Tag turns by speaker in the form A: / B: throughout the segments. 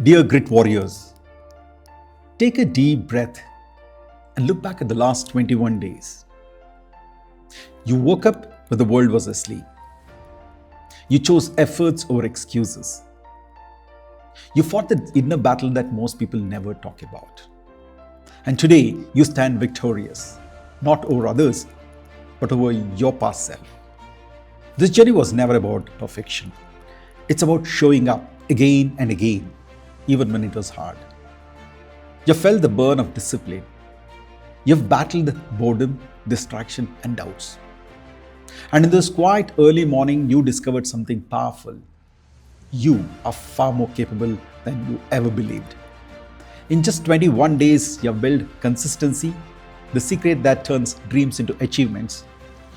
A: Dear Grit Warriors, take a deep breath and look back at the last 21 days. You woke up when the world was asleep. You chose efforts over excuses. You fought the inner battle that most people never talk about. And today, you stand victorious, not over others, but over your past self. This journey was never about perfection. It's about showing up again and again, even when it was hard. You felt the burn of discipline. You've battled boredom, distraction, and doubts. And in this quiet early morning, you discovered something powerful. You are far more capable than you ever believed. In just 21 days, you have built consistency, the secret that turns dreams into achievements.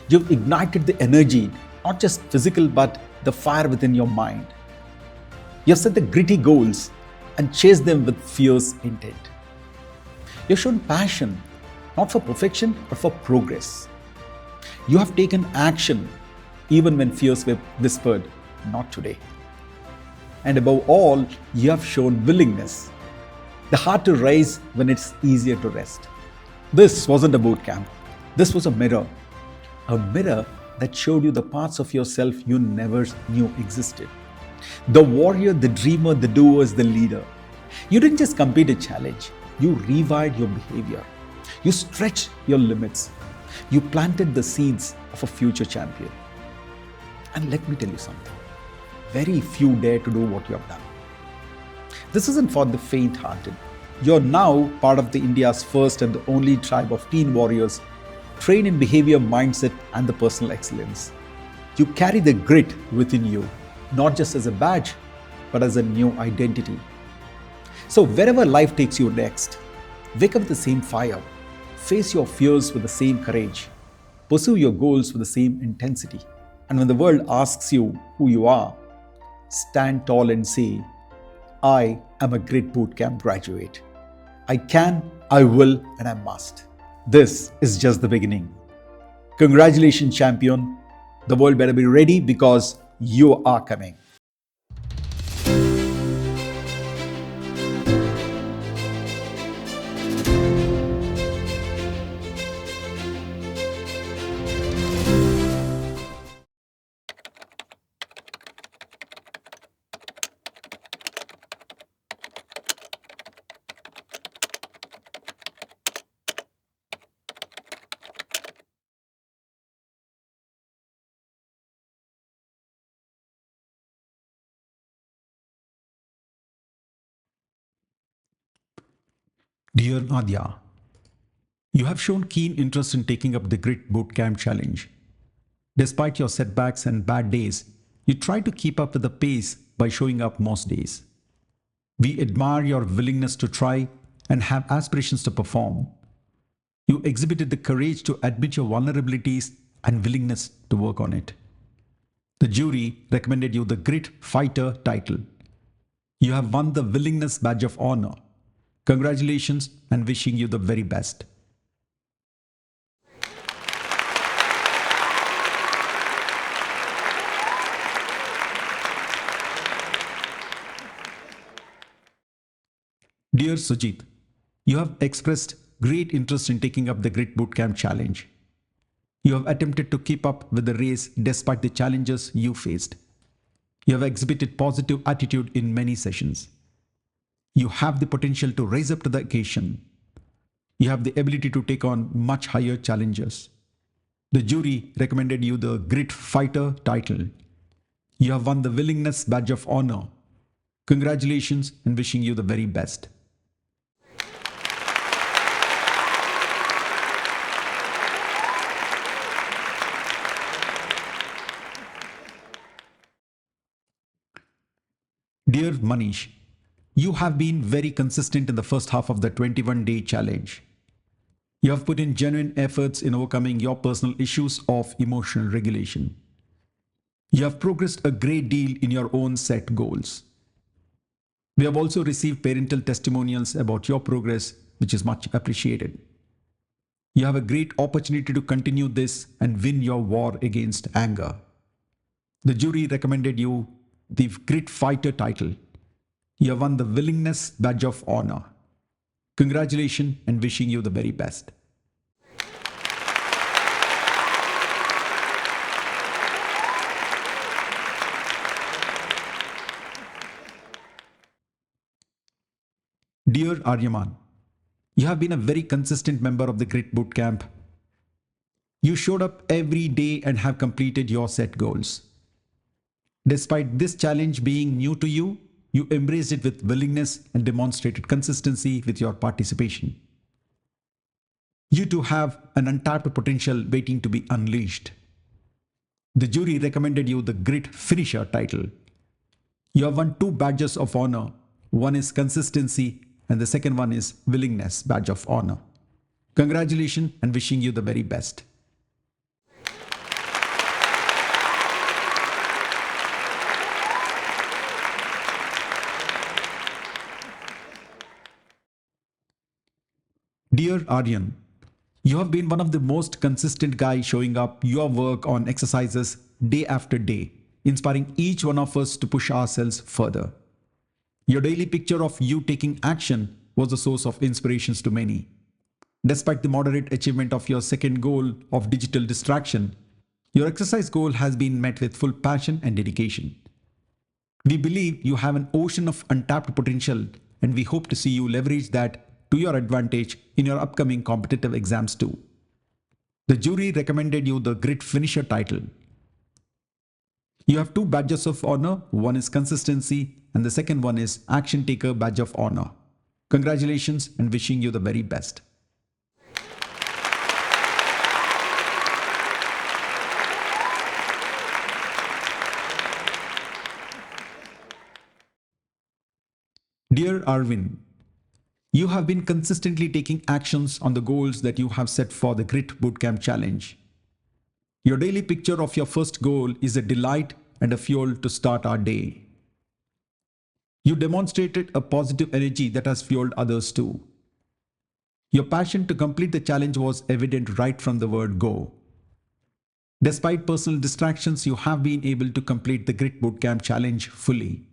A: You've ignited the energy, not just physical, but the fire within your mind. You have set the gritty goals and chased them with fierce intent. You've shown passion, not for perfection, but for progress. You have taken action, even when fears were whispered, not today. And above all, you have shown willingness, the heart to rise when it's easier to rest. This wasn't a boot camp. This was a mirror that showed you the parts of yourself you never knew existed. The warrior, the dreamer, the doer, the leader. You didn't just complete a challenge, you rewired your behavior. You stretched your limits. You planted the seeds of a future champion. And let me tell you something. Very few dare to do what you have done. This isn't for the faint-hearted. You're now part of the India's first and the only tribe of teen warriors trained in behavior, mindset, and the personal excellence. You carry the grit within you, not just as a badge, but as a new identity. So wherever life takes you next, wake up with the same fire, face your fears with the same courage, pursue your goals with the same intensity. And when the world asks you who you are, stand tall and say, I am a GRIT Bootcamp graduate. I can, I will, and I must. This is just the beginning. Congratulations, champion. The world better be ready because you are coming. Dear Nadia, you have shown keen interest in taking up the GRIT Bootcamp challenge. Despite your setbacks and bad days, you try to keep up with the pace by showing up most days. We admire your willingness to try and have aspirations to perform. You exhibited the courage to admit your vulnerabilities and willingness to work on it. The jury recommended you the Grit Fighter title. You have won the Willingness Badge of Honor. Congratulations and wishing you the very best. Dear Sujit, you have expressed great interest in taking up the GRIT Bootcamp challenge. You have attempted to keep up with the race despite the challenges you faced. You have exhibited positive attitude in many sessions. You have the potential to rise up to the occasion. You have the ability to take on much higher challenges. The jury recommended you the GRIT Fighter title. You have won the Willingness Badge of Honor. Congratulations and wishing you the very best. Dear Manish, you have been very consistent in the first half of the 21-day challenge. You have put in genuine efforts in overcoming your personal issues of emotional regulation. You have progressed a great deal in your own set goals. We have also received parental testimonials about your progress, which is much appreciated. You have a great opportunity to continue this and win your war against anger. The jury recommended you the GRIT Fighter title. You have won the Willingness Badge of Honor. Congratulations and wishing you the very best. Dear Aryaman, you have been a very consistent member of the GRIT Bootcamp. You showed up every day and have completed your set goals. Despite this challenge being new to you, you embraced it with willingness and demonstrated consistency with your participation. You too have an untapped potential waiting to be unleashed. The jury recommended you the GRIT Finisher title. You have won 2 badges of honor. One is consistency and the second one is willingness badge of honor. Congratulations and wishing you the very best. Dear Aryan, you have been one of the most consistent guys showing up your work on exercises day after day, inspiring each one of us to push ourselves further. Your daily picture of you taking action was a source of inspirations to many. Despite the moderate achievement of your second goal of digital distraction, your exercise goal has been met with full passion and dedication. We believe you have an ocean of untapped potential and we hope to see you leverage that to your advantage in your upcoming competitive exams too. The jury recommended you the GRIT Finisher title. You have 2 badges of honor, one is consistency and the second one is Action Taker Badge of Honor. Congratulations and wishing you the very best. Dear Arvin, you have been consistently taking actions on the goals that you have set for the GRIT Bootcamp Challenge. Your daily picture of your first goal is a delight and a fuel to start our day. You demonstrated a positive energy that has fueled others too. Your passion to complete the challenge was evident right from the word go. Despite personal distractions, you have been able to complete the GRIT Bootcamp Challenge fully.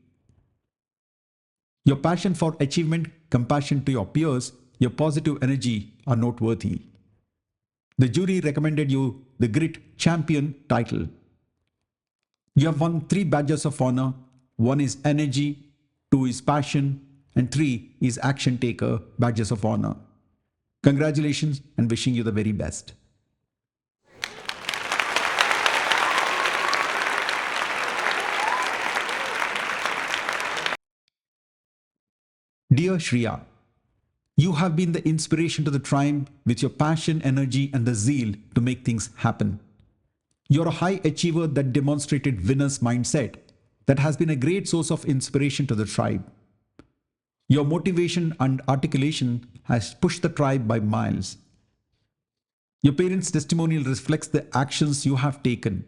A: Your passion for achievement, compassion to your peers, your positive energy are noteworthy. The jury recommended you the GRIT Champion title. You have won 3 badges of honor. One is energy, 2 is passion, and 3 is action taker badges of honor. Congratulations and wishing you the very best. Dear Shriya, you have been the inspiration to the tribe with your passion, energy, and the zeal to make things happen. You're a high achiever that demonstrated winner's mindset that has been a great source of inspiration to the tribe. Your motivation and articulation has pushed the tribe by miles. Your parents' testimonial reflects the actions you have taken.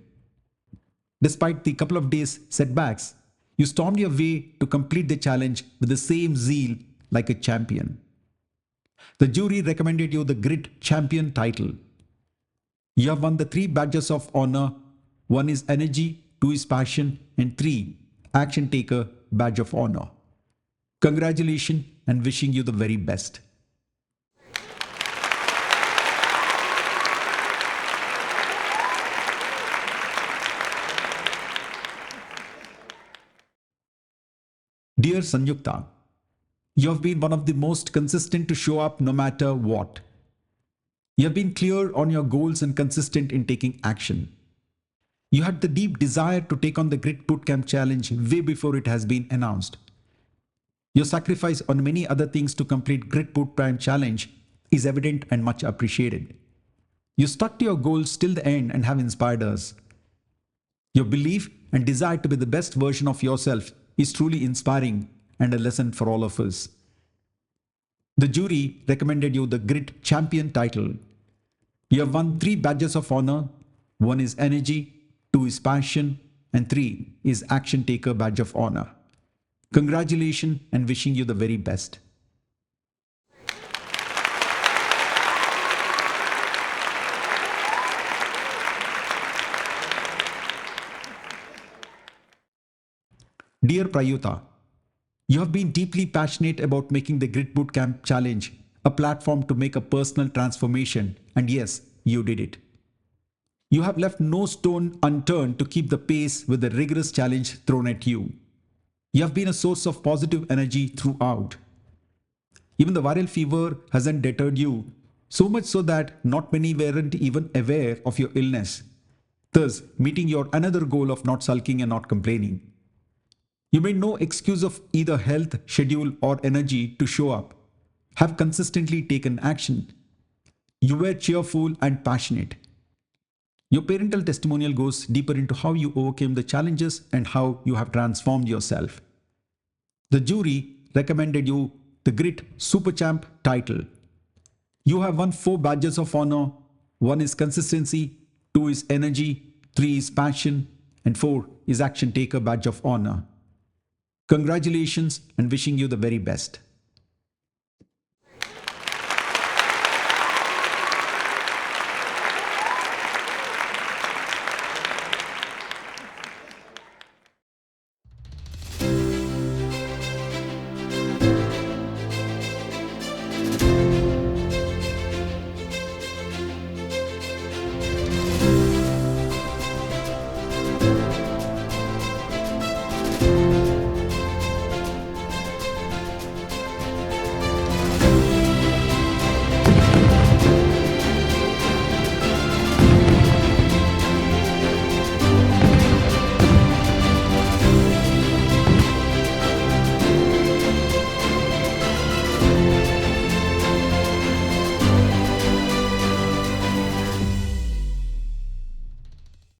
A: Despite the couple of days setbacks, you stormed your way to complete the challenge with the same zeal like a champion. The jury recommended you the GRIT Champion title. You have won the 3 badges of honor. One is energy, 2 is passion, and 3 action taker badge of honor. Congratulations and wishing you the very best. Dear Sanyukta, you have been one of the most consistent to show up no matter what. You have been clear on your goals and consistent in taking action. You had the deep desire to take on the GRIT Bootcamp Challenge way before it has been announced. Your sacrifice on many other things to complete GRIT Bootcamp Challenge is evident and much appreciated. You stuck to your goals till the end and have inspired us. Your belief and desire to be the best version of yourself is truly inspiring and a lesson for all of us. The jury recommended you the GRIT Champion title. You have won 3 badges of honor. One is energy, 2 is passion, and 3 is action taker badge of honor. Congratulations and wishing you the very best. Dear Prayuta, You have been deeply passionate about making the GRIT Bootcamp challenge a platform to make a personal transformation, and yes, you did it. You have left no stone unturned to keep the pace with the rigorous challenge thrown at you. You have been a source of positive energy throughout. Even the viral fever hasn't deterred you, so much so that not many weren't even aware of your illness, thus meeting your another goal of not sulking and not complaining. You made no excuse of either health, schedule, or energy to show up, have consistently taken action. You were cheerful and passionate. Your parental testimonial goes deeper into how you overcame the challenges and how you have transformed yourself. The jury recommended you the GRIT Super Champ title. You have won 4 badges of honor. 1 is consistency, 2 is energy, 3 is passion, and 4 is action taker badge of honor. Congratulations and wishing you the very best.